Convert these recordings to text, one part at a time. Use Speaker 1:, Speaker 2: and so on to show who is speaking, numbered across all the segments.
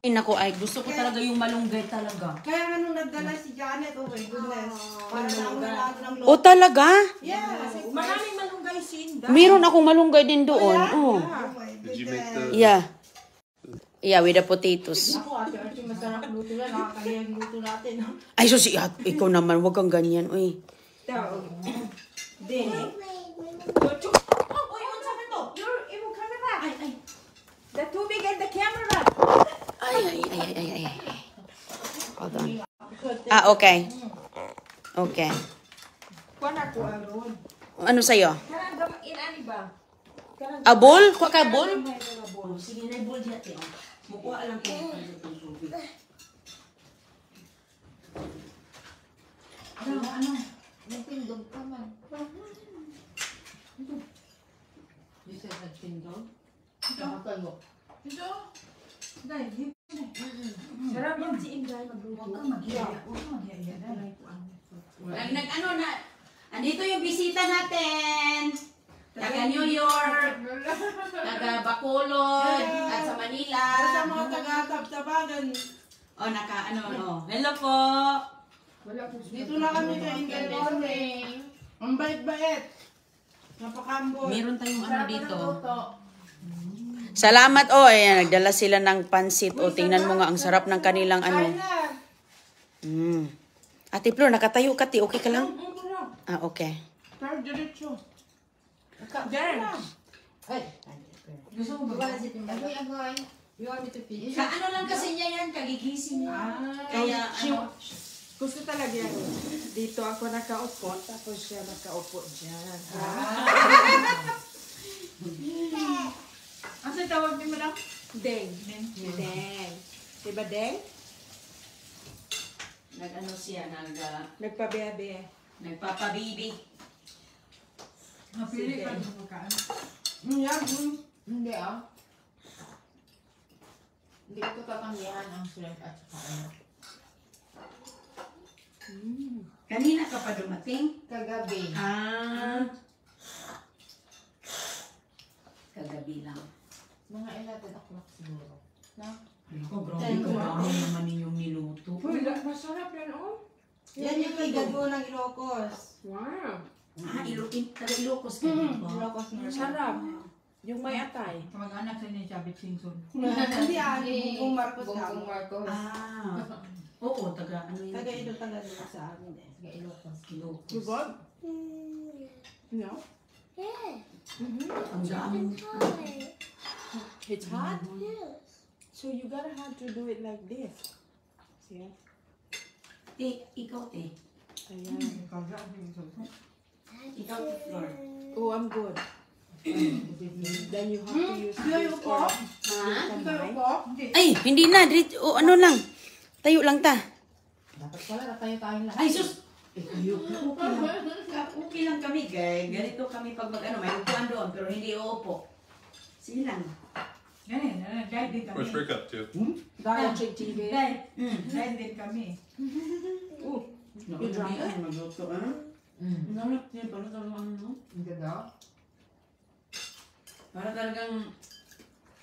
Speaker 1: Ay, naku, ay, gusto ko talaga yung malunggay talaga.
Speaker 2: Kaya nga nung nagdala si Janet, oh my goodness. Para lang wala ng
Speaker 1: O, talaga?
Speaker 2: Yes.
Speaker 3: Maraming malunggay sinda.
Speaker 1: Meron akong malunggay din doon. Oh.
Speaker 4: Did you make the...
Speaker 1: Yeah. Yeah, with the potatoes.
Speaker 2: Ako, ate, masarap luto na. Nakakahiyang luto natin.
Speaker 1: Ay, so si ikaw naman, wag kang ganyan. Uy.
Speaker 2: Din.
Speaker 3: Uy, unsa man to? Your imong camera. Ay. The tubig and the camera.
Speaker 1: Ay. Hold on. Okay. Okay.
Speaker 2: Kuha na ko aron.
Speaker 1: Ano sa'yo?
Speaker 3: Kanang gamain ani ba?
Speaker 1: A bowl? Kuha ka bowl?
Speaker 3: Sige na bowl diha te. Mukuha lang ko ang tubig. Ano?
Speaker 2: Nagpindog ka man. This is nagpindog? Nakakalo.
Speaker 3: Ito. Dai, sarap yan si Inday magluto. Huwag kang mag-iya.
Speaker 1: Ano na? Andito yung bisita natin. Taga New York, taga Bacolod, at sa Manila.
Speaker 2: Sa mga taga-Tabtabagan.
Speaker 1: Hello po.
Speaker 2: Dito na kami sa Indian morning. Ang bait-bait. Napakambot.
Speaker 1: Meron tayong ano dito. Salamat ayan, nagdala sila ng pansit. O, tingnan mo nga, ang sarap ng kanilang ano. Ate Flor, nakatayo ka, ti. Okay ka lang? Okay.
Speaker 2: Pero diretso.
Speaker 3: Ay. Gusto mo ba?
Speaker 2: Agoy. You want me to finish?
Speaker 3: Ano lang kasi niya yan, kagigising niya. Kaya
Speaker 2: Gusto talaga yan. Dito ako nakaupo, tapos siya nakaupo dyan.
Speaker 3: Ano tawag mo lang?
Speaker 2: Deng. Deng. Diba Deng?
Speaker 1: Nag-ano siya,
Speaker 2: Nagpabebe.
Speaker 1: nagpapabibi.
Speaker 3: Mapili ka ng pagkaan.
Speaker 2: Hindi ah. Hindi ko tatanggihan ang shrimp at saka ano.
Speaker 1: Kanina ka pa dumating?
Speaker 2: Kagabi.
Speaker 1: Kagabi lang.
Speaker 2: Mga 11 o'clock siguro.
Speaker 1: Grabe ka naman ninyong niluto.
Speaker 3: Uy, masarap yan oh.
Speaker 2: Yan yung may gago ng Ilocos.
Speaker 3: Wow.
Speaker 1: Taga Ilocos ka dito.
Speaker 2: Ilocos na.
Speaker 3: Sarap. Yung may atay.
Speaker 5: Kamag-anak sa ni Chavit Singson.
Speaker 2: Hindi Bung Marcos ka.
Speaker 5: Bung Marcos.
Speaker 1: Oo, taga ano yun?
Speaker 2: Taga ito taga dito sa amin eh.
Speaker 5: Taga Ilocos.
Speaker 1: Ilocos.
Speaker 3: You got? No?
Speaker 1: Ang dami.
Speaker 3: It's hot? So you gotta have to do it like this. See?
Speaker 1: Ikaw.
Speaker 3: Ayan.
Speaker 1: Ikaw, Flor.
Speaker 3: Oh, I'm good. Then you have to use this or combine.
Speaker 1: Ay, hindi na. Ano lang. Tayo lang ta.
Speaker 5: Dapat pala tayo-tayo lang.
Speaker 1: Ay, sus! Okay lang kami, guys. Ganito kami pag may upuan doon, pero hindi uupo. Sige lang.
Speaker 5: Ganun, guide din kami.
Speaker 4: Where's Rick up to?
Speaker 3: Watching TV.
Speaker 5: Guide din kami.
Speaker 1: You drunk it? Magluto, Nanap niya, para talagang ano?
Speaker 5: Ang ganda.
Speaker 1: Para talagang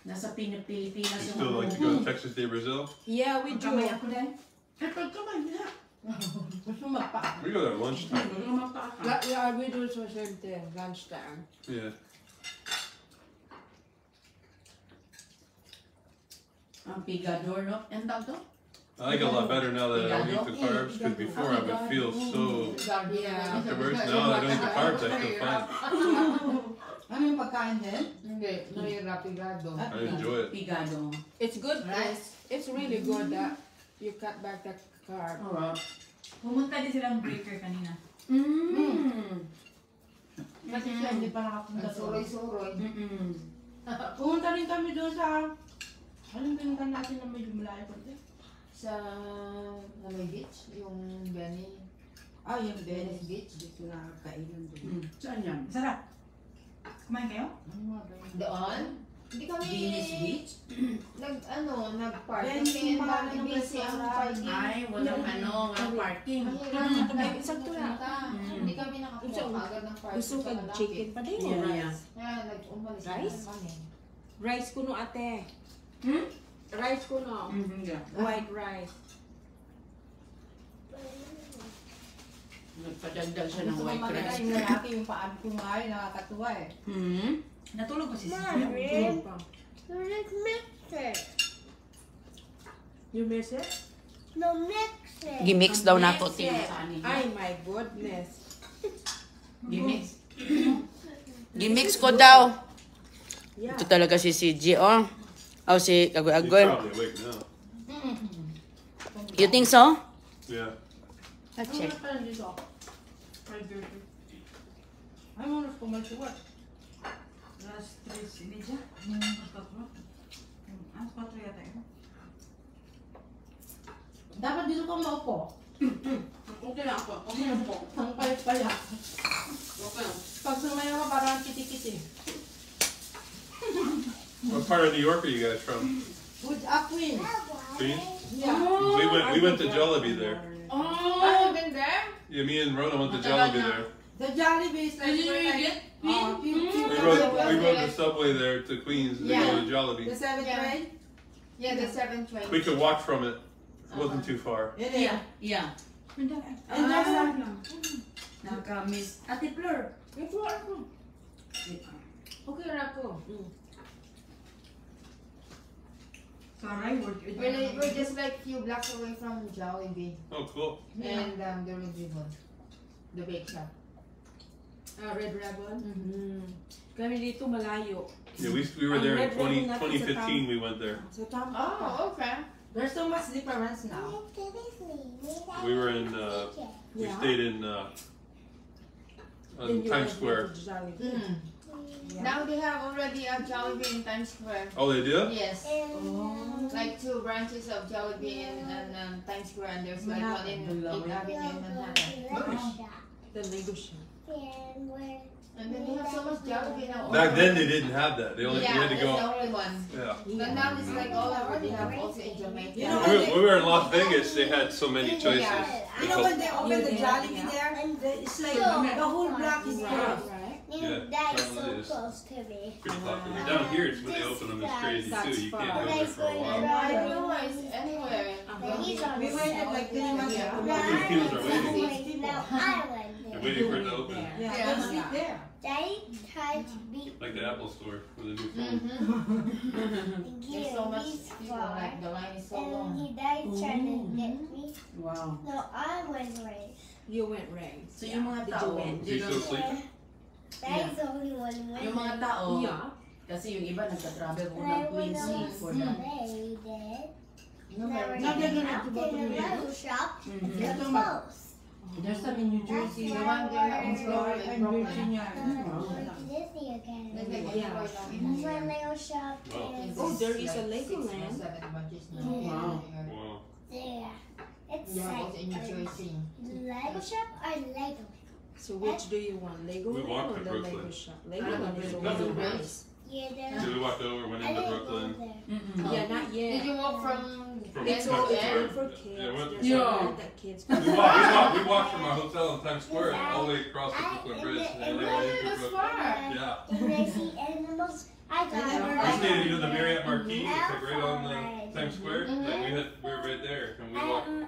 Speaker 1: nasa Pilipinas
Speaker 4: You still like to go to Texas Day Brazil?
Speaker 3: Yeah, we do.
Speaker 5: Kamay ako din.
Speaker 1: Pagkamay na.
Speaker 5: Gusto magpa.
Speaker 4: We go there lunchtime.
Speaker 3: Yeah, we do the same thing. Lunchtime.
Speaker 4: Yeah.
Speaker 1: Ang pigador, no? Ang tawag to?
Speaker 4: I like it a lot better now that I don't eat the carbs because before I would feel so
Speaker 5: Yeah.
Speaker 4: afterwards. Now that I don't eat the carbs, I feel fine.
Speaker 2: Ano yung pagkain din?
Speaker 5: Hindi, mahirap igado.
Speaker 4: I enjoy it.
Speaker 1: Pigado.
Speaker 3: It's good.
Speaker 5: Rice.
Speaker 3: It's really good that you cut back the carb.
Speaker 1: Alright.
Speaker 5: Pumunta din silang breaker kanina.
Speaker 2: Kasi siya hindi pa nakapunta doon.
Speaker 5: Suroy-suroy.
Speaker 2: Pumunta rin kami doon sa... Anong pinuntan natin na medyo malayo ko din?
Speaker 5: Sa Lamay Beach, yung Benny.
Speaker 2: Yung
Speaker 5: Venice
Speaker 2: Venice
Speaker 5: Beach.
Speaker 2: dito na kainan doon.
Speaker 1: Saan yan?
Speaker 5: Sarap. Kumain kayo? Doon? Hindi kami...
Speaker 1: Venice Beach?
Speaker 5: Nag-park.
Speaker 2: Venice
Speaker 5: Kasi
Speaker 2: yung pangalan ng
Speaker 5: busy ang
Speaker 2: restaurant.
Speaker 5: parking.
Speaker 1: Ay, walang parking.
Speaker 5: Mahirap.
Speaker 3: Sakto na.
Speaker 5: Hindi kami nakakuha agad ng parking.
Speaker 3: Gusto
Speaker 5: sa
Speaker 3: ka
Speaker 5: lalaki.
Speaker 3: chicken pa din.
Speaker 1: Yeah.
Speaker 5: Kaya nag-umalis na
Speaker 3: Rice?
Speaker 5: kami.
Speaker 3: Rice kuno ate. Rice ko no.
Speaker 1: Yeah.
Speaker 3: White rice.
Speaker 1: Nagpadagdag siya ng
Speaker 2: Gusto ko
Speaker 1: white
Speaker 2: maganda
Speaker 1: rice.
Speaker 2: yung lalaki, yung paan ko nga yun, nakakatuwa eh.
Speaker 1: Hmm?
Speaker 5: Natulog ba si Sis?
Speaker 3: Tulog pa. You miss it?
Speaker 1: Gimix daw nato
Speaker 3: Mix
Speaker 1: ting
Speaker 3: it.
Speaker 1: sa ani.
Speaker 3: Ay, my goodness.
Speaker 1: Gimix. Gimix ko daw.
Speaker 3: Yeah.
Speaker 1: Ito talaga si CG, oh. Oh, si
Speaker 4: He's
Speaker 1: Agoy-Agoy.
Speaker 4: probably awake now.
Speaker 1: You think so?
Speaker 4: Yeah.
Speaker 1: Let's
Speaker 2: Ano
Speaker 1: check.
Speaker 2: na pala dito? Ay, mo na kumasuwat.
Speaker 5: Alas 3:30. Alas 4. Alas 4 yata yun.
Speaker 2: Dapat dito ka maupo.
Speaker 1: Okay lang ako. Okay lang po.
Speaker 2: Ang pala.
Speaker 1: Okay lang.
Speaker 2: Pag sumayo ka, parang kiti-kiti.
Speaker 4: What part of New York are you guys from?
Speaker 2: With a queen.
Speaker 4: Queens?
Speaker 2: Yeah.
Speaker 4: We went to Jollibee there.
Speaker 1: Oh!
Speaker 2: been there?
Speaker 4: Yeah, me and Rona went to Jollibee there.
Speaker 2: The Jollibee is like...
Speaker 1: Did you really get
Speaker 4: We rode the subway there to Queens and go to
Speaker 2: The
Speaker 4: Jollibee.
Speaker 2: 7th grade?
Speaker 3: Yeah, the 7th train.
Speaker 4: We could walk from it. It wasn't too far.
Speaker 2: It is.
Speaker 1: Yeah. Yeah.
Speaker 2: And there's a...
Speaker 5: Nakaka-miss. Ate Fleur.
Speaker 2: Ito ako. Okay na ako.
Speaker 5: Sorry,
Speaker 3: We're just like few blocks away from Jollibee.
Speaker 4: Oh, cool.
Speaker 3: And the Red Ribbon. The bake shop.
Speaker 2: Red Ribbon.
Speaker 3: Kami dito malayo.
Speaker 4: Yeah, we were there in 2015. We went there.
Speaker 3: Sa Tampa.
Speaker 2: Oh, okay. There's so much difference now.
Speaker 4: We were in. We
Speaker 3: Yeah.
Speaker 4: stayed in
Speaker 3: Then you
Speaker 4: Times
Speaker 3: went
Speaker 4: Square.
Speaker 3: to Jollibee. Yeah.
Speaker 6: Now they have already a Jollibee in Times Square.
Speaker 4: Oh, they do?
Speaker 6: Yes.
Speaker 3: Oh.
Speaker 6: Like 2 branches of Jollibee in Times Square, and there's like one in 8th Avenue in Manhattan.
Speaker 3: The Lego shop.
Speaker 6: And then they have so much Jollibee now.
Speaker 4: Back then they didn't have that. They only
Speaker 6: yeah,
Speaker 4: we had to
Speaker 6: that's
Speaker 4: go.
Speaker 6: the only one.
Speaker 4: Yeah.
Speaker 6: But now it's like all over. They have also in Jamaica.
Speaker 3: You know
Speaker 4: When we were in Las Vegas, they had so many choices.
Speaker 2: You know when they opened the Jollibee there, it's like the whole block is
Speaker 3: Right,
Speaker 2: closed.
Speaker 3: right.
Speaker 4: Yeah,
Speaker 7: That is
Speaker 4: probably
Speaker 7: so
Speaker 4: is.
Speaker 7: close to me.
Speaker 4: Pretty popular. Down here, it's when they open them. It's crazy too. You can't go there for a
Speaker 6: And
Speaker 4: while.
Speaker 6: I don't know it's anywhere.
Speaker 7: He's on
Speaker 2: We
Speaker 7: the
Speaker 2: waited like 3 months
Speaker 6: Yeah.
Speaker 2: ago.
Speaker 4: These people are waiting.
Speaker 7: Now I went
Speaker 4: They're
Speaker 7: there.
Speaker 4: waiting for it to open.
Speaker 3: There.
Speaker 2: Yeah,
Speaker 6: Yeah.
Speaker 2: they sit there.
Speaker 7: Daddy tried to beat
Speaker 4: Like the Apple Store with a new phone.
Speaker 6: There's so much people. Like the line is so
Speaker 7: and
Speaker 6: long.
Speaker 7: he died trying to get me.
Speaker 1: Wow.
Speaker 7: No, I was raised.
Speaker 3: You went race.
Speaker 1: So yung mga
Speaker 3: Did
Speaker 1: tao,
Speaker 3: you win?
Speaker 4: Is he still sleeping?
Speaker 7: Daddy's the only one winning.
Speaker 1: yung mga tao,
Speaker 3: Yeah.
Speaker 1: kasi yung iba nagka-travel ko
Speaker 7: And I
Speaker 1: ng
Speaker 7: went
Speaker 1: Quincy
Speaker 7: on
Speaker 1: for that.
Speaker 7: Sunday, Dad.
Speaker 6: No,
Speaker 7: Now we're
Speaker 2: No, they're
Speaker 7: going
Speaker 2: gonna
Speaker 7: out
Speaker 2: have to go
Speaker 7: in
Speaker 2: to
Speaker 7: the
Speaker 2: the
Speaker 7: Lego shop.
Speaker 1: Mhm.
Speaker 7: It's close.
Speaker 2: There's some in New Jersey.
Speaker 6: The one there in Florida, in
Speaker 2: And
Speaker 6: Brooklyn.
Speaker 2: Virginia.
Speaker 7: Disney again.
Speaker 6: There's like
Speaker 3: Yeah.
Speaker 6: everywhere down in
Speaker 7: That's
Speaker 6: New
Speaker 7: why
Speaker 6: York.
Speaker 7: Lego shop
Speaker 4: Wow.
Speaker 7: is
Speaker 3: Oh, there is a
Speaker 6: Like
Speaker 3: Legoland.
Speaker 6: 6 or 7 branches now.
Speaker 7: Oh,
Speaker 1: wow.
Speaker 4: Wow.
Speaker 7: there. It's
Speaker 6: Yeah,
Speaker 7: like
Speaker 6: also in New Jersey.
Speaker 7: Lego shop or Lego.
Speaker 3: So which do you want? Lego
Speaker 4: We
Speaker 3: Land
Speaker 4: walked
Speaker 3: or
Speaker 4: to
Speaker 3: the
Speaker 4: Brooklyn.
Speaker 3: Lego shop? Lego
Speaker 6: I don't
Speaker 3: Land
Speaker 6: know,
Speaker 3: is the
Speaker 6: Brooklyn
Speaker 3: one
Speaker 6: Bridge.
Speaker 3: nice.
Speaker 7: Yeah, there.
Speaker 4: So we walked over, went
Speaker 7: I
Speaker 4: into
Speaker 7: didn't
Speaker 4: Brooklyn.
Speaker 7: go there.
Speaker 1: Mm-mm.
Speaker 3: Yeah, not yet.
Speaker 6: Did you walk from
Speaker 4: From
Speaker 3: It's
Speaker 6: end
Speaker 3: all
Speaker 6: to
Speaker 3: it's
Speaker 6: end?
Speaker 3: good for kids.
Speaker 4: Yeah, what-
Speaker 3: There's
Speaker 1: Yeah.
Speaker 3: a lot that kids
Speaker 4: We walked from our hotel in Times Square all the way across the Brooklyn Bridge. And then
Speaker 6: Oh,
Speaker 4: went into
Speaker 6: that's
Speaker 4: Brooklyn.
Speaker 6: far.
Speaker 4: Yeah.
Speaker 7: When I see animals, I got
Speaker 4: We stayed, you know, the Marriott Marquis. It's
Speaker 7: Mhm.
Speaker 4: like right on Times Square. Like we were right there, and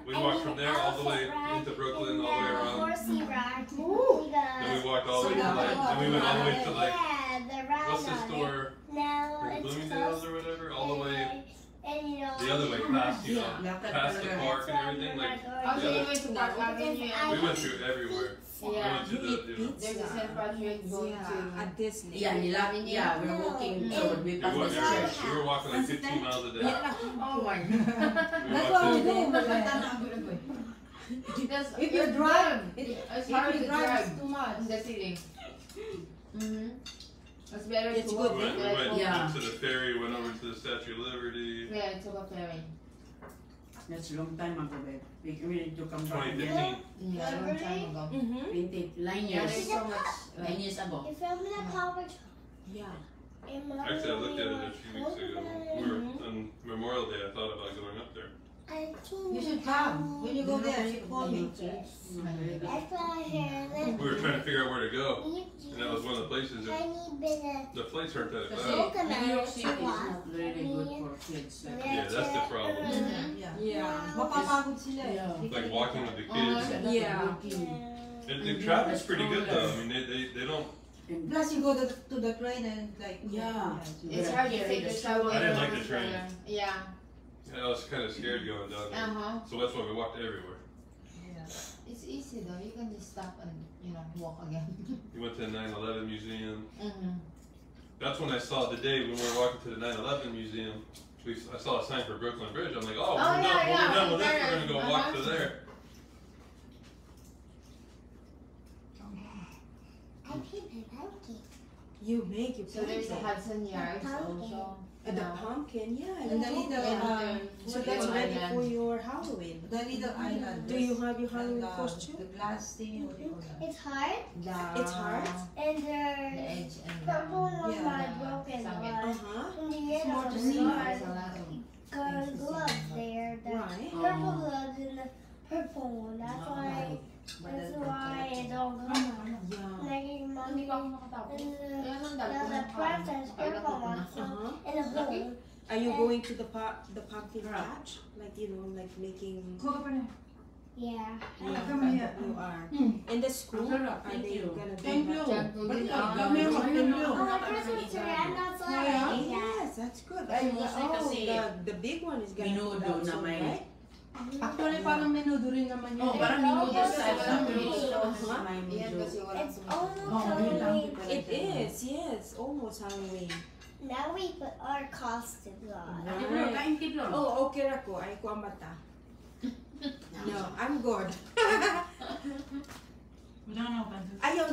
Speaker 4: we walked from there all the way into Brooklyn, all the way around.
Speaker 7: Horsey ride.
Speaker 4: Then we walked all the way to like, then we went all the way to like,
Speaker 7: Yeah, the ride
Speaker 4: what's the
Speaker 7: on it.
Speaker 4: store?
Speaker 7: Now
Speaker 4: Like
Speaker 7: it's
Speaker 4: Bloomingdale's
Speaker 7: close.
Speaker 4: or whatever, all the way
Speaker 7: And you know,
Speaker 4: the other way past, you know,
Speaker 1: Lakad
Speaker 4: past the
Speaker 1: talaga.
Speaker 4: park and everything. Like
Speaker 6: Oh, so you went to Park Avenue
Speaker 4: we
Speaker 6: and
Speaker 4: went through everywhere. We
Speaker 6: yeah.
Speaker 4: went to
Speaker 3: You
Speaker 4: the,
Speaker 3: eat
Speaker 4: you know,
Speaker 3: pizza.
Speaker 6: There's a St. Patrick going
Speaker 3: Yeah,
Speaker 6: to
Speaker 3: at Disney.
Speaker 1: Yeah, we're walking toward we passed the church.
Speaker 4: we were walking like 15 miles a day.
Speaker 6: Oh my
Speaker 4: We
Speaker 2: That's
Speaker 4: walked
Speaker 2: what we
Speaker 4: to,
Speaker 2: do.
Speaker 6: That's
Speaker 2: If you drive,
Speaker 6: it's
Speaker 2: if
Speaker 6: hard
Speaker 2: you
Speaker 6: to
Speaker 2: drive,
Speaker 6: drive
Speaker 2: it's too much.
Speaker 6: in the city. It's better
Speaker 3: It's
Speaker 6: to
Speaker 3: good.
Speaker 6: walk.
Speaker 4: we
Speaker 6: like,
Speaker 4: went
Speaker 1: Yeah.
Speaker 4: to the ferry, went over to the Statue of Liberty.
Speaker 6: Yeah, it took a ferry.
Speaker 1: That's a long time ago, babe. We need to come back
Speaker 4: 2015.
Speaker 1: again.
Speaker 6: Yeah, a long time ago.
Speaker 3: Mm-hmm.
Speaker 1: 29
Speaker 6: Yeah,
Speaker 1: years.
Speaker 6: there's so much.
Speaker 1: 9
Speaker 6: Like,
Speaker 1: years ago.
Speaker 7: you filmed in a college.
Speaker 3: Yeah.
Speaker 4: Actually, I looked at it a few weeks ago. We were on Memorial Day. I thought about going up there.
Speaker 6: you should
Speaker 2: come. When you go there, you call me.
Speaker 7: That's why here.
Speaker 4: We were trying to figure out where to go,
Speaker 7: Leave
Speaker 4: and that was one of the places that
Speaker 7: tiny bit of
Speaker 4: the flights aren't that
Speaker 1: Kasi
Speaker 4: bad.
Speaker 1: New York City is
Speaker 7: coconut.
Speaker 1: not really good for kids. Like,
Speaker 4: Yeah, that's the problem.
Speaker 2: Yeah.
Speaker 3: Yeah.
Speaker 2: Mapapagod sila eh.
Speaker 1: Yeah.
Speaker 4: Like walking with the kids.
Speaker 3: Yeah.
Speaker 4: And the traffic's pretty good though. I mean, they don't.
Speaker 2: Plus you go to the train and like
Speaker 1: Yeah.
Speaker 6: It's hard to figure out.
Speaker 4: I didn't like the train.
Speaker 6: Yeah.
Speaker 4: I was kind of scared going down there. So that's why we walked everywhere.
Speaker 6: It's easy though. You can just stop and walk again.
Speaker 4: We went to the 9/11 museum.
Speaker 6: Mm-hmm.
Speaker 4: That's when I saw the day when we were walking to the 9/11 museum. I saw a sign for Brooklyn Bridge. I'm like, oh, when we're done with this, we're gonna go walk to there.
Speaker 7: I keep a pumpkin.
Speaker 3: You make your
Speaker 6: So there's the Hudson Yards
Speaker 7: Pumpkin.
Speaker 6: also.
Speaker 3: the pumpkin, yeah.
Speaker 2: And the little,
Speaker 3: So that's ready for your Halloween.
Speaker 2: the little island.
Speaker 3: Do you have your Halloween
Speaker 2: And,
Speaker 3: costume?
Speaker 2: The glass thing, what do you call that?
Speaker 7: It's hard,
Speaker 3: It's hard.
Speaker 7: and
Speaker 6: The
Speaker 7: there's
Speaker 6: edge and
Speaker 7: purple on
Speaker 2: Yeah.
Speaker 7: my broken
Speaker 6: Summit.
Speaker 7: one.
Speaker 3: Uh-huh.
Speaker 7: And the
Speaker 2: More to
Speaker 7: other
Speaker 2: see.
Speaker 7: one
Speaker 6: There's
Speaker 7: has
Speaker 6: a lot of
Speaker 7: gloves there. The
Speaker 3: Right.
Speaker 7: purple gloves and the purple one. That's why it's all gone.
Speaker 3: Yeah.
Speaker 7: Like mommy and the princess purple one. So
Speaker 3: Uh-huh.
Speaker 7: in a blue.
Speaker 3: Are you going to the pumpkin patch? Like, like making...
Speaker 7: Yeah.
Speaker 2: Come here.
Speaker 3: You are.
Speaker 2: Hmm.
Speaker 3: In the school,
Speaker 1: Sarap,
Speaker 3: are
Speaker 1: thank
Speaker 3: they
Speaker 1: you.
Speaker 3: gonna do
Speaker 2: Thank
Speaker 3: that?
Speaker 2: you.
Speaker 6: But
Speaker 2: Come here, mag-thank you.
Speaker 7: Oh, Christmas tree. I'm not sorry. Yeah.
Speaker 3: Yes, that's good.
Speaker 1: Ay, mostly kasi
Speaker 3: the big one is gonna
Speaker 1: Minudo
Speaker 3: put out
Speaker 1: na
Speaker 3: soon,
Speaker 1: may-
Speaker 3: right?
Speaker 2: Actually, parang menudo rin naman yun.
Speaker 1: Oh, parang minudo sa
Speaker 3: Uh-huh.
Speaker 1: may
Speaker 6: Yan
Speaker 1: medyo.
Speaker 6: kasi walang
Speaker 7: It's almost
Speaker 2: Oh, yun lang.
Speaker 7: Halloween.
Speaker 3: It is, yes. Almost Halloween.
Speaker 7: Now we put our costumes on.
Speaker 1: Tiblor, kain tiblor.
Speaker 3: Oh, okay ako. Ay ko ang mata. No, I'm good. Ayaw.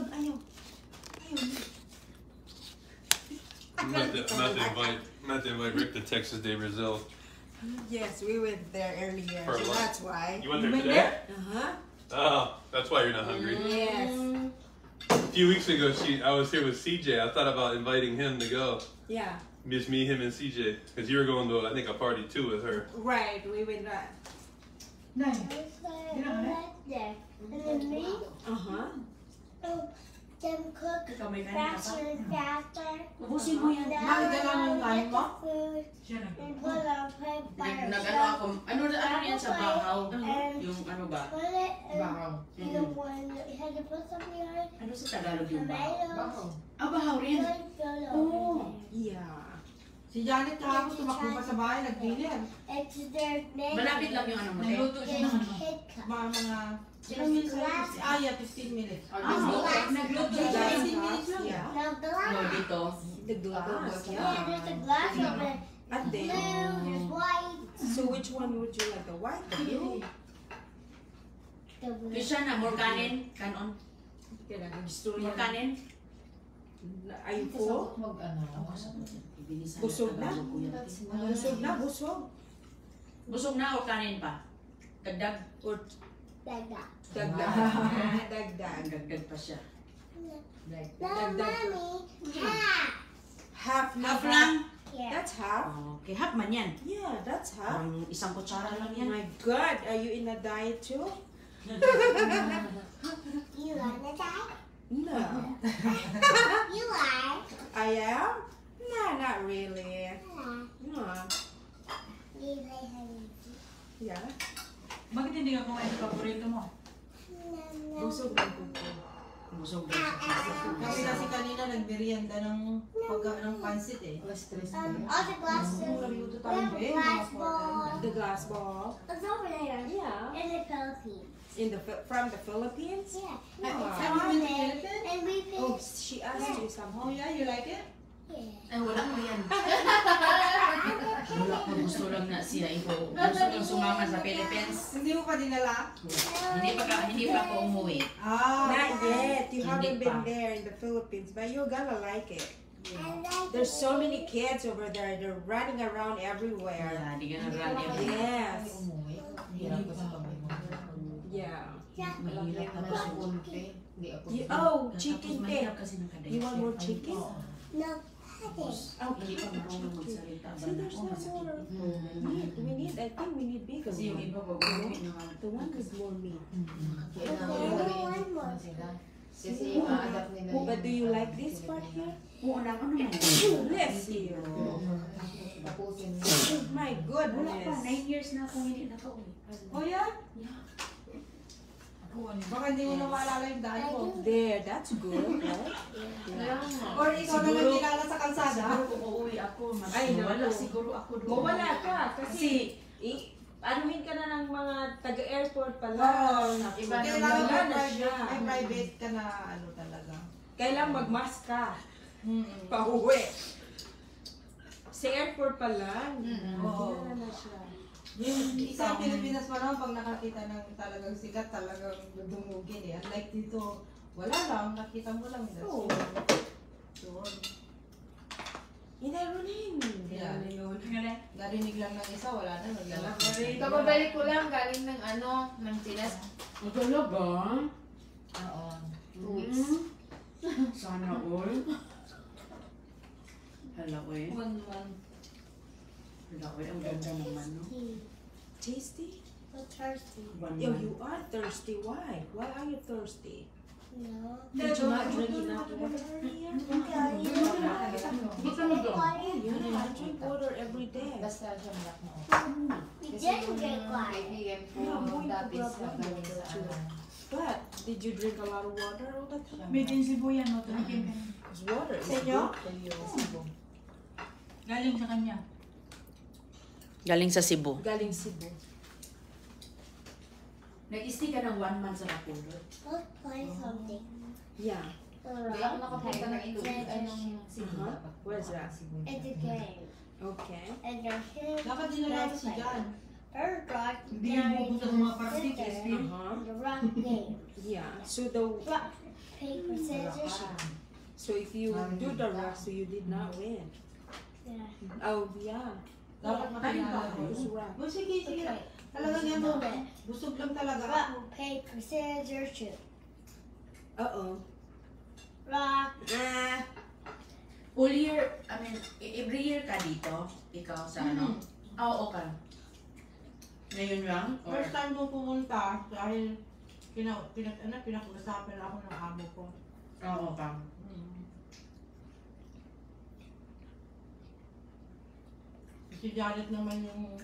Speaker 4: Not to invite Rick to Texas Day Brazil.
Speaker 3: Yes, we went there earlier,
Speaker 4: For
Speaker 3: so
Speaker 4: lunch.
Speaker 3: that's why.
Speaker 4: You went there
Speaker 2: You went
Speaker 4: today?
Speaker 3: Uh-huh.
Speaker 4: Oh, that's why you're not hungry.
Speaker 3: Yes.
Speaker 4: A few weeks ago, I was here with CJ. I thought about inviting him to go.
Speaker 3: Yeah.
Speaker 4: Just me, him, and CJ. Because you were going to, I think, a party too with her.
Speaker 3: Right, we went right.
Speaker 2: Nice.
Speaker 7: There. And then me,
Speaker 3: Uh-huh.
Speaker 7: them cook
Speaker 1: Ikaw may kanin ka pa?
Speaker 7: faster and faster.
Speaker 1: Ubusin mo yan.
Speaker 2: Bakit ka lang yung kain mo?
Speaker 7: Food and put on fire.
Speaker 1: Nag-ano ako, ano yan sa bahaw? Yung ano ba?
Speaker 7: Put it in
Speaker 6: bahaw.
Speaker 7: the one that you had to put something on it.
Speaker 1: Ano sa Tagalog yung bahaw?
Speaker 7: Tomatoes.
Speaker 1: Ah, bahaw rin.
Speaker 7: Oh.
Speaker 3: Yeah.
Speaker 2: Si Janet kahapon tumakbo pa sa bahay, nagbilin.
Speaker 7: It's their name.
Speaker 1: Malapit lang yung ano mo.
Speaker 2: Nagluto siya ng ano. Mga ilang minutes lang? 15 minutes.
Speaker 1: Nagluto
Speaker 2: Siya,
Speaker 1: siya.
Speaker 2: 15 minutes lang.
Speaker 3: Yeah.
Speaker 7: Now glass.
Speaker 1: No, dito.
Speaker 3: The glass,
Speaker 7: Yeah,
Speaker 3: yeah.
Speaker 7: there's a glass of it.
Speaker 3: And
Speaker 7: Blue,
Speaker 3: then,
Speaker 7: there's white.
Speaker 3: so which one would you like? The white, the blue?
Speaker 7: The blue.
Speaker 1: Kisha na, more kanin. Kanon. More kanin.
Speaker 3: Are you full? Busog na? Busog na, busog.
Speaker 1: Busog na o kanin pa? Dagdag?
Speaker 3: Or
Speaker 7: Like that.
Speaker 3: dagdag. Dagdag.
Speaker 1: Dagdag pa siya.
Speaker 7: Now, mommy, half.
Speaker 3: Half na.
Speaker 1: Half lang?
Speaker 7: Yeah.
Speaker 3: That's half.
Speaker 1: Okay, half man yan.
Speaker 3: Yeah, that's half.
Speaker 1: Ang isang kutsara lang
Speaker 3: Oh
Speaker 1: yan.
Speaker 3: my God, are you in a diet too?
Speaker 7: You wanna die?
Speaker 3: No.
Speaker 7: You are.
Speaker 3: I am? No, not really. No.
Speaker 7: You like honey.
Speaker 3: Yeah.
Speaker 5: Bakit hindi ka kumain ng paborito mo?
Speaker 3: Busog na buko.
Speaker 1: Busog daw siya.
Speaker 2: Kasi kanina nagmerienda ng pansit eh.
Speaker 7: All the glasses.
Speaker 2: Nagluto
Speaker 7: We
Speaker 2: tayo
Speaker 7: have
Speaker 2: eh.
Speaker 7: glass ball.
Speaker 3: The glass ball.
Speaker 7: It's over there.
Speaker 3: Yeah.
Speaker 7: In the Philippines.
Speaker 3: From the Philippines?
Speaker 7: Yeah.
Speaker 3: Wow.
Speaker 2: Have you been to Philippines?
Speaker 7: And we
Speaker 3: Oh,
Speaker 7: picked.
Speaker 3: she asked you
Speaker 2: Oh
Speaker 3: something.
Speaker 2: yeah, you like it?
Speaker 7: Yeah.
Speaker 1: Ay, wala ko yan. Wala ko, gusto lang na siya. Gusto lang sumama sa Philippines.
Speaker 2: Hindi mo pa dinala?
Speaker 1: Hindi pa ako umuwi.
Speaker 2: Ah.
Speaker 3: Not yet. You
Speaker 1: Hindi
Speaker 3: haven't been
Speaker 1: pa.
Speaker 3: there in the Philippines, but you're gonna like it.
Speaker 7: I like
Speaker 3: There's so many kids over there. They're running around everywhere.
Speaker 1: Yeah, di ka nag-rally.
Speaker 3: Yes.
Speaker 6: Hirap ko sa kamay mo.
Speaker 3: Yeah.
Speaker 1: Mahirap na
Speaker 6: Tapos
Speaker 1: kasi.
Speaker 6: kunti. Hindi ako.
Speaker 3: Oh, chicken
Speaker 1: Tapos
Speaker 3: cake.
Speaker 1: mahirap kasi ng kadayat.
Speaker 3: You want more chicken?
Speaker 7: No.
Speaker 1: Hindi pa marunong magsalita ba
Speaker 3: See,
Speaker 1: na
Speaker 3: there's
Speaker 1: ako
Speaker 3: no
Speaker 1: masakit.
Speaker 3: more. I think we need bigger
Speaker 1: Kasi yung
Speaker 3: one.
Speaker 1: iba babawi na nga.
Speaker 3: The one with more meat.
Speaker 6: Kailangan mo lagay mo sila. Kasi ma-adapt nila
Speaker 3: Oh, but do you like this part here?
Speaker 1: Oo na, ano naman.
Speaker 3: Let's see.
Speaker 6: Tapusin mo.
Speaker 3: My
Speaker 1: Wala pa,
Speaker 3: goodness.
Speaker 1: 9 years na akong hindi nakauwi.
Speaker 2: Oh, yan? Baka hindi mo na maalala yung daan ko.
Speaker 3: There, that's good, right?
Speaker 2: Or ikaw na lang kilala sa kalsada.
Speaker 1: Siguro kung uuwi ako, mas
Speaker 3: Ay,
Speaker 1: wala
Speaker 3: naku.
Speaker 1: siguro ako doon.
Speaker 3: Mawala ka kasi anuhin ka na ng mga taga-airport pa lang.
Speaker 6: Iba na
Speaker 2: Kailangan
Speaker 3: wala
Speaker 2: may
Speaker 3: na siya.
Speaker 2: private ka na ano talaga.
Speaker 3: Kailangan mag-mask ka. Pauwi. Sa airport pa lang.
Speaker 2: Oo.
Speaker 3: Wala na siya.
Speaker 2: Yung sa Pilipinas pa naman, pag nakakita ng talagang sikat, talagang dumugin eh. Unlike dito, wala lang, nakita mo lang. That's
Speaker 3: Oo.
Speaker 2: yun.
Speaker 3: Inarunin.
Speaker 2: Yeah. Narinig lang ng isa, wala na, naglalak.
Speaker 6: Kapabalik ko lang galing ng ng Pinas.
Speaker 1: Ang talaga?
Speaker 6: Oo. 2 weeks.
Speaker 1: Sana all. Hala ko eh.
Speaker 6: 1 month.
Speaker 1: Hala ko eh, ang ganda naman no.
Speaker 3: Tasty?
Speaker 7: So thirsty.
Speaker 1: One
Speaker 3: Yo,
Speaker 1: month.
Speaker 3: you are thirsty. Why? Why are you thirsty?
Speaker 7: No.
Speaker 1: Did you not drink enough water?
Speaker 7: Dito na doon.
Speaker 3: Yeah, I drink water every day.
Speaker 6: Basta siya malak mo.
Speaker 7: We didn't get quiet.
Speaker 6: Kaibigan ko dati sa galing sa
Speaker 3: But, did you drink a lot of water all the time?
Speaker 5: May din Cebu yan, no?
Speaker 3: Because water is
Speaker 2: Sa inyo?
Speaker 3: good for you.
Speaker 5: Galing sa kanya.
Speaker 1: Galing sa Cebu.
Speaker 3: Galing Cebu.
Speaker 1: Nag-stay ka ng 1 month sa Bacolod.
Speaker 7: Let's play something.
Speaker 3: Yeah.
Speaker 6: Kaya ako nakapunta ng Iloilo ay ng Cebu
Speaker 3: Uh-huh.
Speaker 6: dapat.
Speaker 3: Where's that?
Speaker 7: It's a game.
Speaker 3: Okay.
Speaker 7: And there's him.
Speaker 2: Dapat din na si John.
Speaker 7: Her dog.
Speaker 5: Hindi yung pupunta sa mga party, Crispy.
Speaker 3: Uh-huh.
Speaker 7: The rock game.
Speaker 3: Yeah. So the
Speaker 7: Rock, paper, scissors, shoot.
Speaker 3: so if you do the rock, so you did not win.
Speaker 7: Yeah.
Speaker 3: Oh yeah.
Speaker 2: Dapat makilala ko.
Speaker 3: Who's rock?
Speaker 2: Oh, sige, sige.
Speaker 7: Okay.
Speaker 2: Talagang yan mo. Busog lang talaga ako.
Speaker 7: Rock, paper, scissors, shoot.
Speaker 3: Uh-oh.
Speaker 7: Rock.
Speaker 1: All year, I mean, every year ka dito? Ikaw sa ano? Oo ka. Ngayon lang? Or?
Speaker 2: First time ko pumunta dahil pinag-usapan ako ng amo ko.
Speaker 1: Oo ka.
Speaker 2: Si Janet naman yung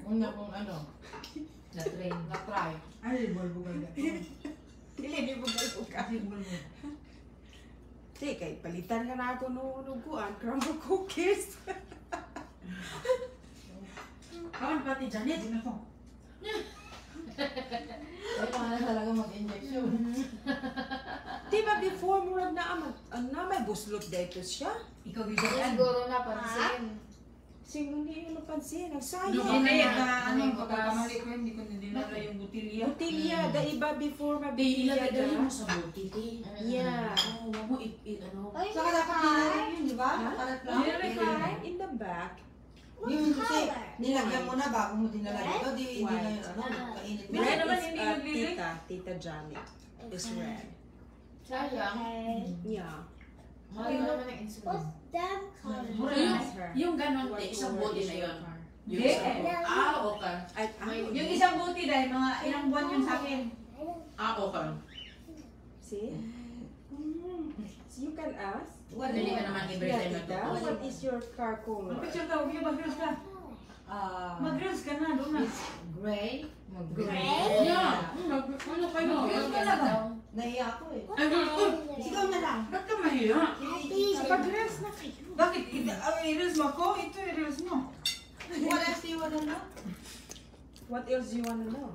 Speaker 2: una kong ano,
Speaker 6: Na-train.
Speaker 2: na-try.
Speaker 5: Ay, bulbugan ka.
Speaker 3: Hindi mo ka. Sige, kay palitan ka na ako nung kuan, crumble cookies.
Speaker 1: Kawan pati Janet.
Speaker 5: Hindi na to.
Speaker 2: Kailangan talaga mag-injection.
Speaker 3: Di ba before mo na may buslot dito siya?
Speaker 5: Ikaw gisayan.
Speaker 6: Siguro napansin.
Speaker 3: Sino hindi yung napansin? Nagsayang.
Speaker 5: Hindi, ano, pagkakamali ko, hindi ko dinala yung butilya.
Speaker 3: Butilya, the iba before
Speaker 1: Di, ilagay
Speaker 3: mabutilya
Speaker 1: mo
Speaker 3: ka.
Speaker 1: sa buti.
Speaker 3: Yeah.
Speaker 1: Oo, wag mo ano.
Speaker 7: Ay,
Speaker 2: Saka dapat nilagyan yun, di ba?
Speaker 3: Ha?
Speaker 2: Karat lang.
Speaker 3: Right in the back.
Speaker 2: Yung kasi nilagyan mo na bago mo dinala dito, di hindi na yun ano, kainit mo.
Speaker 3: Red
Speaker 5: naman
Speaker 3: is
Speaker 5: hindi naglili.
Speaker 3: Tita Janet. Is red.
Speaker 6: Sayang.
Speaker 7: Okay.
Speaker 3: Yeah.
Speaker 6: Mahal naman ang insulin.
Speaker 7: What's that color?
Speaker 1: Yung ganon, isang buti na yun. Yung
Speaker 5: Hindi.
Speaker 1: isang buti. Okay.
Speaker 5: Yung isang buti dahil mga ilang buwan yun sa akin.
Speaker 1: Okay.
Speaker 3: See? So you can ask.
Speaker 1: Hindi ka naman every
Speaker 3: Yeah,
Speaker 1: time
Speaker 3: Tita,
Speaker 1: natutuwa.
Speaker 3: what is your car color?
Speaker 5: Mag-picture ka, huwag niyo mag-reels ka.
Speaker 2: Ah,
Speaker 5: Mag-reels ka na, doon na.
Speaker 6: Gray?
Speaker 7: Gray?
Speaker 1: Yeah. Ano kayo?
Speaker 6: Mag-gray ka na daw.
Speaker 2: nahiya ako eh.
Speaker 1: Ay,
Speaker 2: Ikaw na lang.
Speaker 1: ba't ka mahiya?
Speaker 3: Pag-reels na kayo.
Speaker 5: Bakit? I-reels mo ako, ito i-reels mo.
Speaker 2: What else do you wanna know?
Speaker 3: What else do you wanna know?